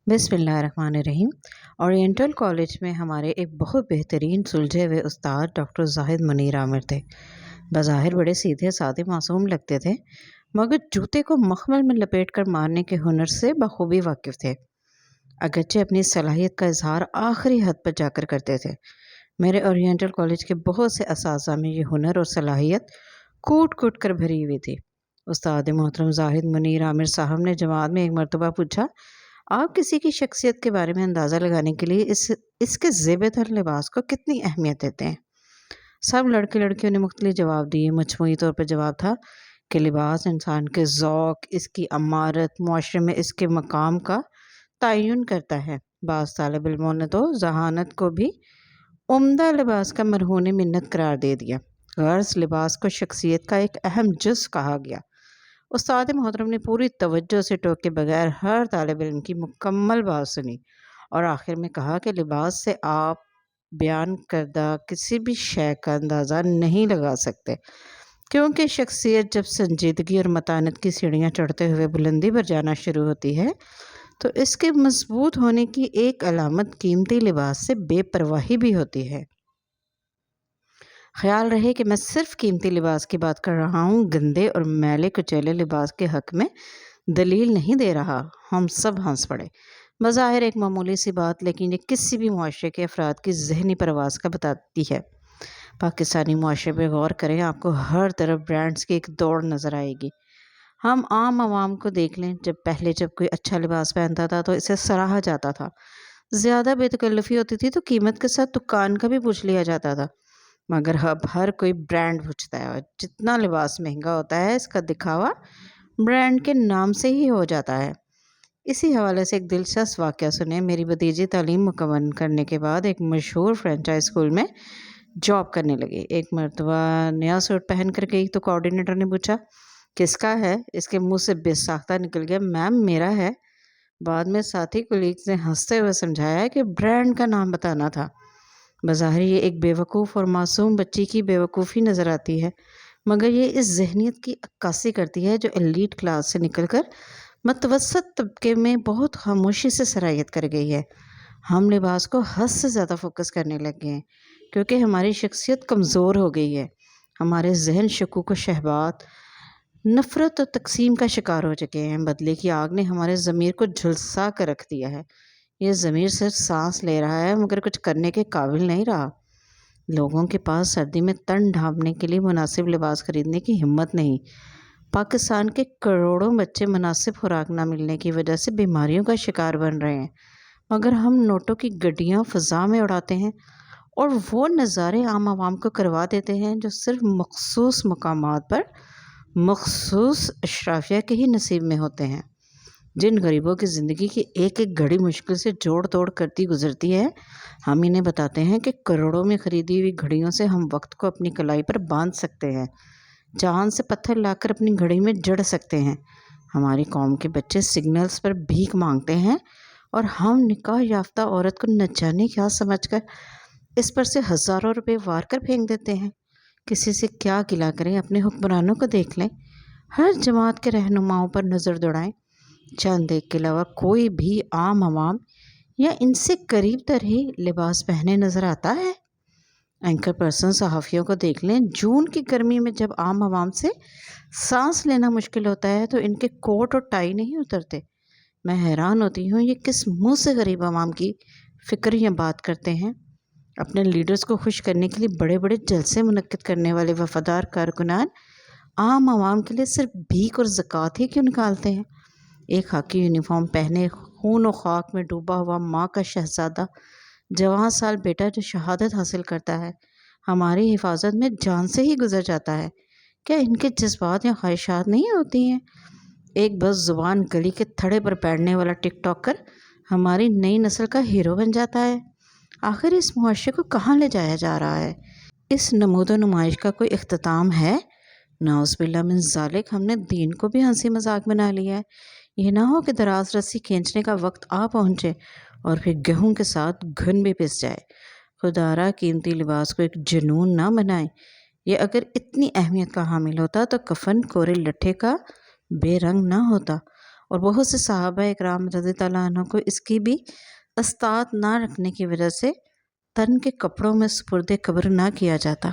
बिस्मिल्लाहिर्रहमानिर्रहीम। Oriental college में हमारे एक बहुत बेहतरीन सुलझे हुए उस्ताद डॉक्टर जाहिद मुनीर आमिर थे। बज़ाहिर बड़े सीधे साधे मासूम लगते थे, मगर जूते को मखमल में लपेट कर मारने के हुनर से बखूबी वाकिफ़ थे। अगरचे अपनी सलाहियत का इजहार आखिरी हद पर जाकर करते थे। मेरे ओरिएंटल कॉलेज के बहुत से असातिज़ा में ये हुनर और सलाहियत कूट कूट कर भरी हुई थी। उस्ताद मोहतरम जाहिद मुनीर आमिर साहब ने जमात में एक मरतबा पूछा, आप किसी की शख्सियत के बारे में अंदाज़ा लगाने के लिए इसके ज़ेबतर लिबास को कितनी अहमियत देते हैं? सब लड़के लड़कियों ने मुख्तलिफ जवाब दिए। मजमूई तौर पर जवाब था कि लिबास इंसान के ज़ौक़, इसकी अमारत, मुआशरे में इसके मकाम का तयन करता है। बाज़ तालिब इल्मों ने तो ज़हानत को भी उम्दा लिबास का मरहून मिन्नत करार दे दिया। गर्ज़ लिबास को शख्सियत का एक अहम जुज़ कहा गया। उस्ताद मोहतरम ने पूरी तवज्जो से टोके बगैर हर तालिब इल्म की मुकम्मल बात सुनी और आखिर में कहा कि लिबास से आप बयान करदा किसी भी शय का अंदाज़ा नहीं लगा सकते, क्योंकि शख्सियत जब संजीदगी और मतानत की सीढ़ियाँ चढ़ते हुए बुलंदी पर जाना शुरू होती है तो इसके मजबूत होने की एक अलामत कीमती लिबास से बेपरवाही भी होती है। ख्याल रहे कि मैं सिर्फ कीमती लिबास की बात कर रहा हूँ, गंदे और मैले कुचैले लिबास के हक में दलील नहीं दे रहा। हम सब हंस पड़े। बज़ाहिर एक मामूली सी बात, लेकिन ये किसी भी मुआशरे के अफराद की जहनी परवास का बताती है। पाकिस्तानी मुआशरे पर गौर करें, आपको हर तरफ ब्रांड्स की एक दौड़ नज़र आएगी। हम आम आवाम को देख लें, जब कोई अच्छा लिबास पहनता था तो इसे सराहा जाता था। ज़्यादा बेतकल्लफ़ी होती थी तो कीमत के साथ दुकान का भी पूछ लिया जाता था। मगर अब हर कोई ब्रांड पूछता है और जितना लिबास महंगा होता है, इसका दिखावा ब्रांड के नाम से ही हो जाता है। इसी हवाले से एक दिलचस्प वाक़या सुने। मेरी भतीजी तालीम मुकम्मल करने के बाद एक मशहूर फ्रेंचाइज स्कूल में जॉब करने लगी। एक मरतबा नया सूट पहन कर गई तो कोऑर्डिनेटर ने पूछा, किसका है? इसके मुंह से बेसाख्ता निकल गया, मैम मेरा है। बाद में साथी कोलीग्स ने हंसते हुए समझाया कि ब्रांड का नाम बताना था। बज़ाहिर ये एक बेवकूफ़ और मासूम बच्ची की बेवकूफ़ी नज़र आती है, मगर ये इस ज़हनियत की अक्कासी करती है जो एलीट क्लास से निकलकर मतवसत तबके में बहुत खामोशी से सरायत कर गई है। हम लिबास को हद से ज़्यादा फोकस करने लग गए हैं, क्योंकि हमारी शख्सियत कमज़ोर हो गई है। हमारे जहन शकूक व शहवात, नफ़रत और तकसीम का शिकार हो चुके हैं। बदले की आग ने हमारे ज़मीर को झुलसा कर रख दिया है। ये ज़मीर सिर्फ सांस ले रहा है, मगर कुछ करने के काबिल नहीं रहा। लोगों के पास सर्दी में तन ढांपने के लिए मुनासिब लिबास खरीदने की हिम्मत नहीं। पाकिस्तान के करोड़ों बच्चे मुनासिब खुराक ना मिलने की वजह से बीमारियों का शिकार बन रहे हैं, मगर हम नोटों की गड्डियाँ फ़ज़ा में उड़ाते हैं और वो नज़ारे आम आवाम को करवा देते हैं जो सिर्फ मखसूस मकामात पर मखसूस अशराफिया के ही नसीब में होते हैं। जिन गरीबों की ज़िंदगी की एक एक घड़ी मुश्किल से जोड़ तोड़ करती गुजरती है, हम इन्हें बताते हैं कि करोड़ों में ख़रीदी हुई घड़ियों से हम वक्त को अपनी कलाई पर बांध सकते हैं, चांद से पत्थर लाकर अपनी घड़ी में जड़ सकते हैं। हमारी कौम के बच्चे सिग्नल्स पर भीख मांगते हैं और हम निकाह याफ्ता औरत को न जाने क्या समझकर इस पर से हज़ारों रुपए वार कर फेंक देते हैं। किसी से क्या गिला करें, अपने हुक्मरानों को देख लें। हर जमात के रहनुमाओं पर नज़र दौड़ाएं, चंद एक के अलावा कोई भी आम आवाम या इनसे करीब तर ही लिबास पहने नज़र आता है? एंकर पर्सन सहाफ़ियों को देख लें। जून की गर्मी में जब आम आवाम से सांस लेना मुश्किल होता है तो इनके कोट और टाई नहीं उतरते। मैं हैरान होती हूँ, ये किस मुंह से गरीब आवाम की फ़िक्र या बात करते हैं। अपने लीडर्स को खुश करने के लिए बड़े बड़े जलसे मुनक्किद करने वाले वफ़ादार कारकुनान आम आवाम के लिए सिर्फ भीख और ज़कात ही क्यों निकालते हैं? एक खाकी यूनिफॉर्म पहने खून और खाक में डूबा हुआ माँ का शहजादा, जवान साल बेटा जो शहादत हासिल करता है, हमारी हिफाजत में जान से ही गुजर जाता है। क्या इनके जज्बात या ख्वाहिशात नहीं होती हैं? एक बस ज़ुबान गली के थड़े पर बैठने वाला टिकटॉकर हमारी नई नस्ल का हीरो बन जाता है। आखिर इस मुआशरे को कहाँ ले जाया जा रहा है? इस नमूदो नुमाइश का कोई इख्तिताम है? नाउज़ुबिल्लाह मिन ज़ालिक, हमने दीन को भी हंसी मजाक बना लिया है। ये ना हो कि दराज रस्सी खींचने का वक्त आ पहुँचे और फिर गेहूं के साथ घुन भी पिस जाए। खुदारा कीमती लिबास को एक जुनून ना बनाएं। ये अगर इतनी अहमियत का हामिल होता तो कफन कोरे लट्ठे का बेरंग ना होता اور بہت سے صحابہ اکرام رضی اللہ عنہ کو اس کی بھی استاد نہ رکھنے کی وجہ سے تن کے کپڑوں میں سپرد قبر نہ کیا جاتا۔